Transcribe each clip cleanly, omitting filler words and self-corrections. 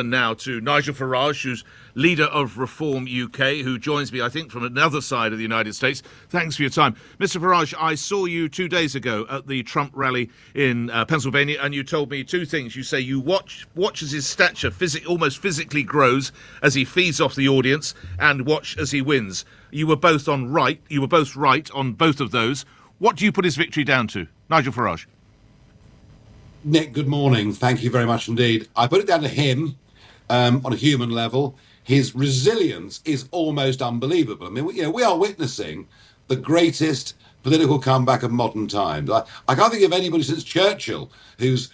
Now to Nigel Farage, who's leader of Reform UK, who joins me, I think, from another side of the United States. Thanks for your time. Mr. Farage, I saw you 2 days ago at the Trump rally in Pennsylvania, and you told me two things. You say you watch as his stature almost physically grows as he feeds off the audience, and watch as he wins. You were both right on both of those. What do you put his victory down to? Nigel Farage. Nick, good morning. Thank you very much indeed. I put it down to him. On a human level, his resilience is almost unbelievable. I mean, we are witnessing the greatest political comeback of modern times. I can't think of anybody since Churchill who's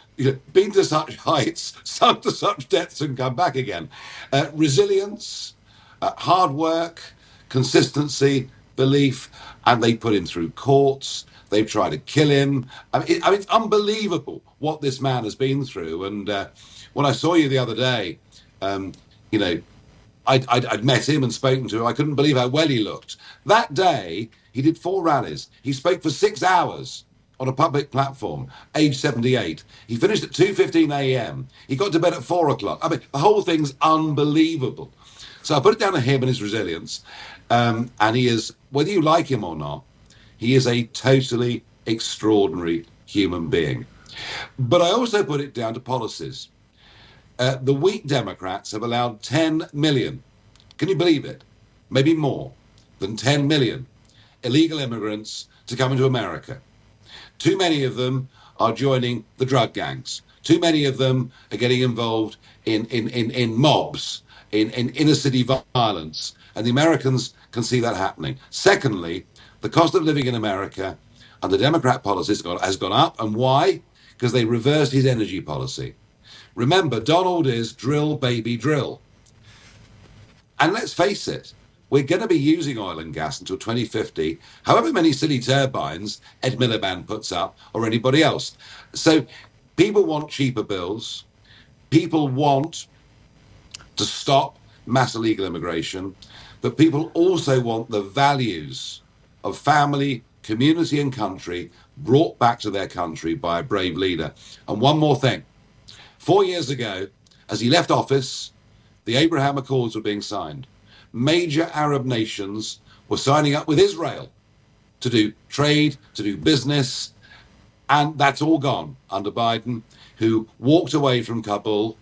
been to such heights, sunk to such depths, and come back again. Resilience, hard work, consistency, belief, and they put him through courts. They've tried to kill him. I mean, it's unbelievable what this man has been through. And when I saw you the other day, I'd met him and spoken to him. I couldn't believe how well he looked. That day, he did 4 rallies. He spoke for 6 hours on a public platform, age 78. He finished at 2:15 a.m. He got to bed at 4 o'clock. I mean, the whole thing's unbelievable. So I put it down to him and his resilience. And he is, whether you like him or not, he is a totally extraordinary human being. But I also put it down to policies. The weak Democrats have allowed 10 million, can you believe it? Maybe more than 10 million illegal immigrants to come into America. Too many of them are joining the drug gangs. Too many of them are getting involved in mobs, in inner city violence. And the Americans can see that happening. Secondly, the cost of living in America under Democrat policies has gone up. And why? Because they reversed his energy policy. Remember, Donald is drill, baby, drill. And let's face it, we're going to be using oil and gas until 2050, however many silly turbines Ed Miliband puts up or anybody else. So people want cheaper bills. People want to stop mass illegal immigration. But people also want the values of family, community and country brought back to their country by a brave leader. And one more thing. 4 years ago, as he left office, the Abraham Accords were being signed. Major Arab nations were signing up with Israel to do trade, to do business, and that's all gone under Biden, who walked away from Kabul,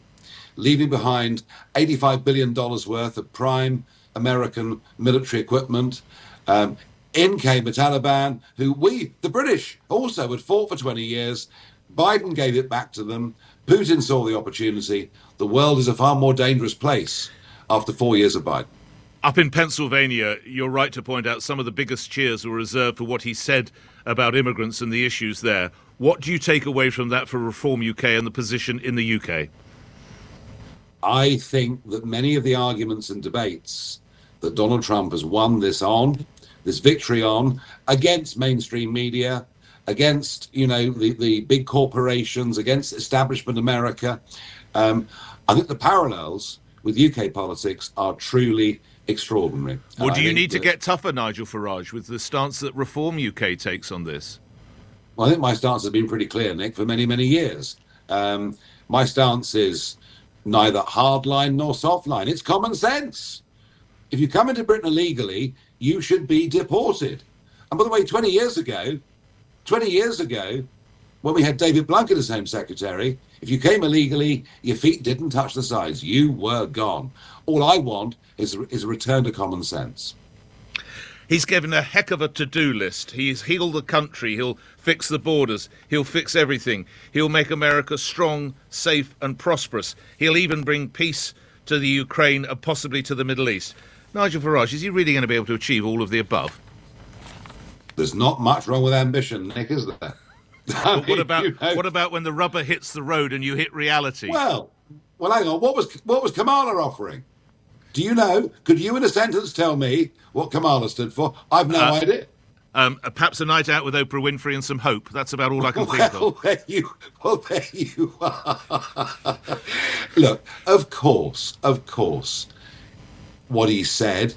leaving behind $85 billion worth of prime American military equipment. In came the Taliban, who the British, also had fought for 20 years. Biden gave it back to them. Putin saw the opportunity. The world is a far more dangerous place after 4 years of Biden. Up in Pennsylvania, you're right to point out some of the biggest cheers were reserved for what he said about immigrants and the issues there. What do you take away from that for Reform UK and the position in the UK? I think that many of the arguments and debates that Donald Trump has won this victory on, against mainstream media, against, the big corporations, against establishment America. I think the parallels with UK politics are truly extraordinary. Well, do you need to get tougher, Nigel Farage, with the stance that Reform UK takes on this? Well, I think my stance has been pretty clear, Nick, for many, many years. My stance is neither hardline nor softline. It's common sense. If you come into Britain illegally, you should be deported. And by the way, 20 years ago, when we had David Blunkett as Home Secretary, if you came illegally, your feet didn't touch the sides. You were gone. All I want is a return to common sense. He's given a heck of a to-do list. He's healed the country. He'll fix the borders. He'll fix everything. He'll make America strong, safe and prosperous. He'll even bring peace to the Ukraine and possibly to the Middle East. Nigel Farage, is he really going to be able to achieve all of the above? There's not much wrong with ambition, Nick, is there? But what about when the rubber hits the road and you hit reality? Well, hang on. What was Kamala offering? Do you know? Could you, in a sentence, tell me what Kamala stood for? I've no idea. Perhaps a night out with Oprah Winfrey and some hope. That's about all I can think of. There you are. Look, of course, what he said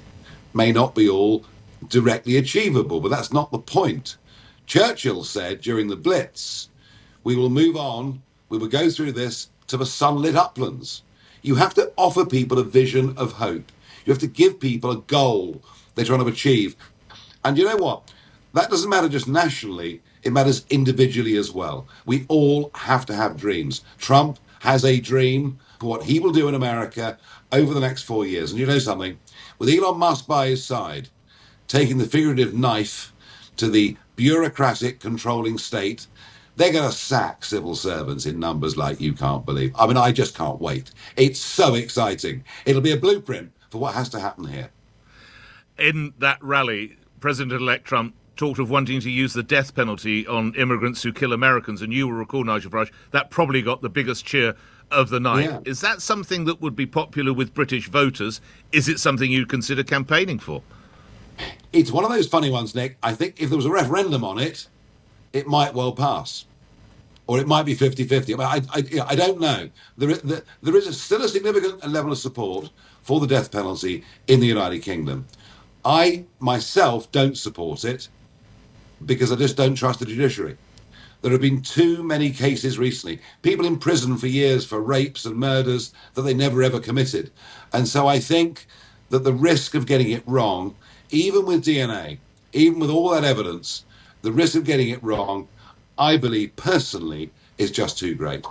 may not be all directly achievable, but that's not the point. Churchill said during the Blitz, we will move on, we will go through this to the sunlit uplands. You have to offer people a vision of hope. You have to give people a goal they're trying to achieve. And you know what? That doesn't matter just nationally, it matters individually as well. We all have to have dreams. Trump has a dream for what he will do in America over the next 4 years. And you know something? With Elon Musk by his side, taking the figurative knife to the bureaucratic controlling state, they're going to sack civil servants in numbers like you can't believe. I mean, I just can't wait. It's so exciting. It'll be a blueprint for what has to happen here. In that rally, President-elect Trump talked of wanting to use the death penalty on immigrants who kill Americans, and you will recall, Nigel Farage, that probably got the biggest cheer of the night. Yeah. Is that something that would be popular with British voters? Is it something you'd consider campaigning for? It's one of those funny ones, Nick. I think if there was a referendum on it, it might well pass. Or it might be 50-50. I don't know. There is still a significant level of support for the death penalty in the United Kingdom. I, myself, don't support it because I just don't trust the judiciary. There have been too many cases recently, people in prison for years for rapes and murders that they never ever committed. And so I think that the risk of getting it wrong, even with DNA, even with all that evidence, the risk of getting it wrong, I believe personally, is just too great.